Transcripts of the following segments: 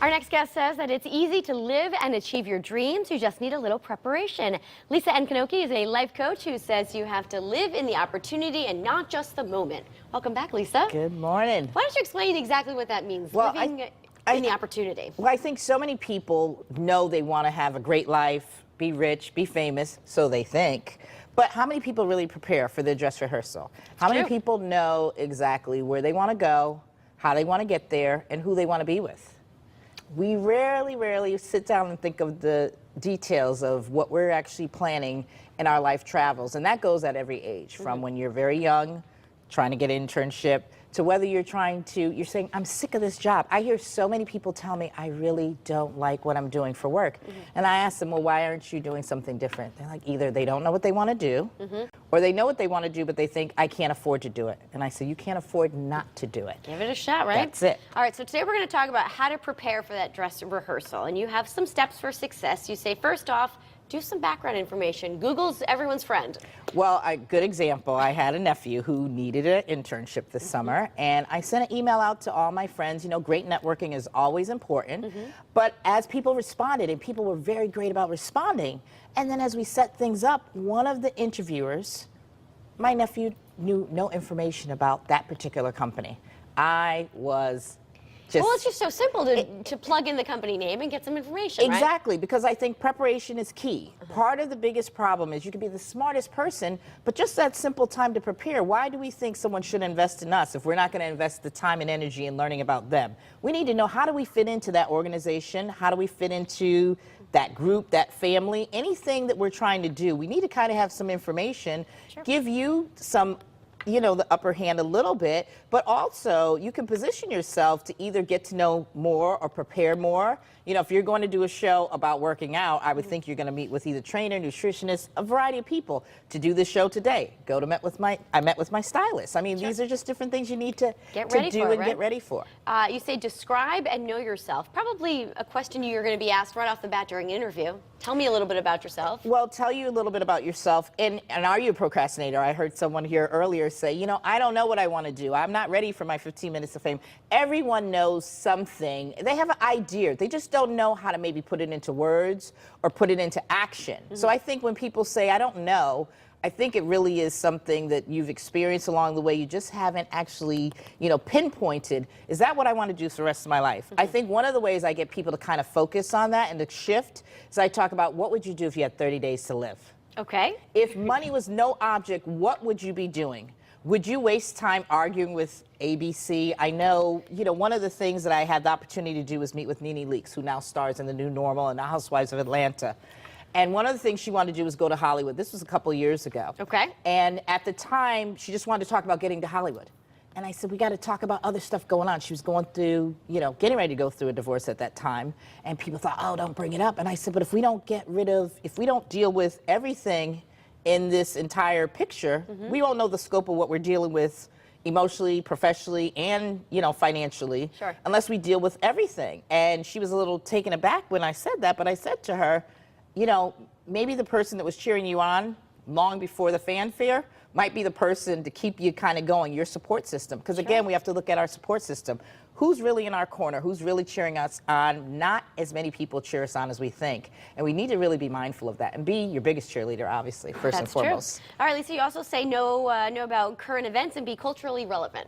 Our next guest says that it's easy to live and achieve your dreams. You just need a little preparation. Lisa Nkonoki is a life coach who says you have to live in the opportunity and not just the moment. Welcome back, Lisa. Good morning. Why don't you explain exactly what that means, living in the opportunity? Well, I think so many people know they want to have a great life, be rich, be famous, so they think. But how many people really prepare for their dress rehearsal? How many people know exactly where they want to go, how they want to get there, and who they want to be with? We rarely sit down and think of the details of what we're actually planning in our life travels. And that goes at every age, from when you're very young, trying to get an internship, to whether you're you're saying, I'm sick of this job. I hear so many people tell me, I really don't like what I'm doing for work. And I ask them, well, why aren't you doing something different? They're like, either they don't know what they want to do, or they know what they want to do, but they think, I can't afford to do it. And I say, you can't afford not to do it. Give it a shot, right? That's it. All right, so today we're going to talk about how to prepare for that dress rehearsal. And you have some steps for success. You say, first off, do some background information. Google's everyone's friend. Well, a good example, I had a nephew who needed an internship this summer, and I sent an email out to all my friends. You know, great networking is always important, but as people responded, and people were very great about responding, and then as we set things up, one of the interviewers, my nephew knew no information about that particular company. I was well, it's just so simple to plug in the company name and get some information, Exactly, right? because I think preparation is key. Part of the biggest problem is you can be the smartest person, but just that simple time to prepare. Why do we think someone should invest in us if we're not going to invest the time and energy in learning about them? We need to know, how do we fit into that organization? How do we fit into that group, that family? Anything that we're trying to do, we need to kind of have some information, give you some, you know, the upper hand a little bit, but also you can position yourself to either get to know more or prepare more. You know, if you're going to do a show about working out, I would think you're going to meet with either trainer, nutritionist, a variety of people. To do this show today, I met with my stylist. I mean, these are just different things you need to get ready for. You say describe and know yourself. Probably a question you're going to be asked right off the bat during an interview. Tell me a little bit about yourself. Well, tell you a little bit about yourself. And are you a procrastinator? I heard someone here earlier say, you know, I don't know what I want to do. I'm not ready for my 15 minutes of fame. Everyone knows something. They have an idea. They just don't know how to maybe put it into words or put it into action. So I think when people say, I don't know, I think it really is something that you've experienced along the way. You just haven't actually, you know, pinpointed, is that what I want to do for the rest of my life? I think one of the ways I get people to kind of focus on that and to shift is I talk about, what would you do if you had 30 days to live? Okay. If money was no object, what would you be doing? Would you waste time arguing with ABC? I know, you know, one of the things that I had the opportunity to do was meet with Nene Leakes, who now stars in The New Normal and The Housewives of Atlanta. And one of the things she wanted to do was go to Hollywood. This was a couple of years ago. Okay. And at the time, she just wanted to talk about getting to Hollywood. And I said, we got to talk about other stuff going on. She was going through, you know, getting ready to go through a divorce at that time. And people thought, oh, don't bring it up. And I said, but if we don't if we don't deal with everything in this entire picture, we won't know the scope of what we're dealing with emotionally, professionally, and, you know, financially, unless we deal with everything. And she was a little taken aback when I said that, but I said to her, you know, maybe the person that was cheering you on long before the fanfare might be the person to keep you kind of going, your support system. Because again, we have to look at our support system. Who's really in our corner? Who's really cheering us on? Not as many people cheer us on as we think. And we need to really be mindful of that and be your biggest cheerleader, obviously, first and foremost. All right, Lisa, you also say know about current events and be culturally relevant.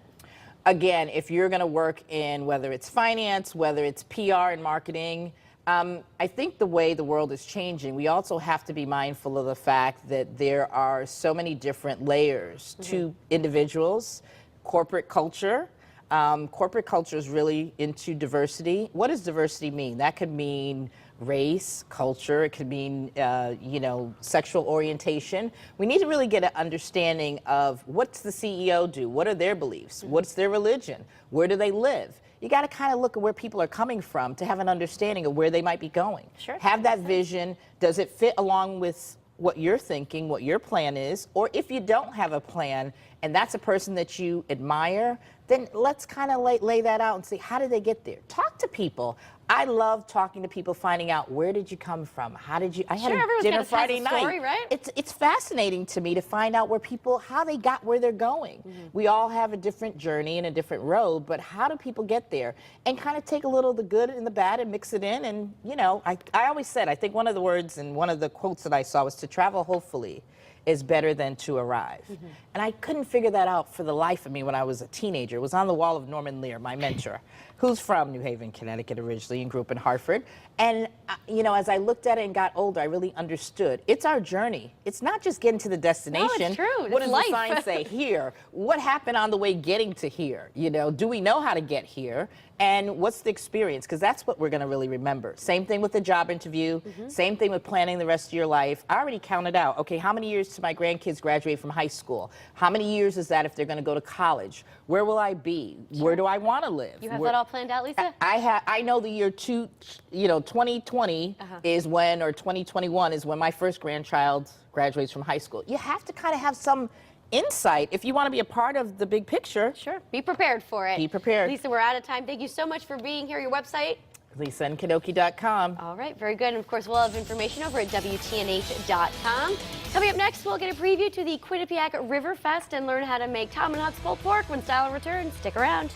Again, if you're going to work in whether it's finance, whether it's PR and marketing, I think the way the world is changing, we also have to be mindful of the fact that there are so many different layers to individuals, corporate culture. Corporate culture is really into diversity. What does diversity mean? That could mean race, culture. It could mean, you know, sexual orientation. We need to really get an understanding of what's the CEO do? What are their beliefs? What's their religion? Where do they live? You got to kind of look at where people are coming from to have an understanding of where they might be going. Have that vision. Does it fit along with what you're thinking, what your plan is? Or if you don't have a plan and that's a person that you admire, then let's kind of lay that out and see, how did they get there? Talk to people. I love talking to people, finding out, where did you come from? How did you, I had a dinner Friday night. Story, right? It's fascinating to me to find out where people, how they got where they're going. We all have a different journey and a different road, but how do people get there? And kind of take a little of the good and the bad and mix it in. And, you know, I always said, I think one of the words and one of the quotes that I saw was, to travel hopefully is better than to arrive. And I couldn't figure that out for the life of me when I was a teenager. It was on the wall of Norman Lear, my mentor, who's from New Haven, Connecticut originally and grew up in Hartford. And, you know, as I looked at it and got older, I really understood. It's our journey. It's not just getting to the destination. No, it's true. What It's does the sign say here? What happened on the way getting to here? You know, do we know how to get here? And what's the experience? Because that's what we're going to really remember. Same thing with the job interview. Same thing with planning the rest of your life. I already counted out, okay, how many years till my grandkids graduate from high school? How many years is that if they're going to go to college? Where will I be? Where do I want to live? You have that all planned out, Lisa? I know the year 2020 is when, or 2021 is when my first grandchild graduates from high school. You have to kind of have some insight if you want to be a part of the big picture. Sure. Be prepared for it. Be prepared. Lisa, we're out of time. Thank you so much for being here. Your website? LisaNkonoki.com. All right, very good. And of course, we'll have information over at WTNH.com. Coming up next, we'll get a preview to the Quinnipiac River Fest and learn how to make Tom and Huck's pulled pork when style returns. Stick around.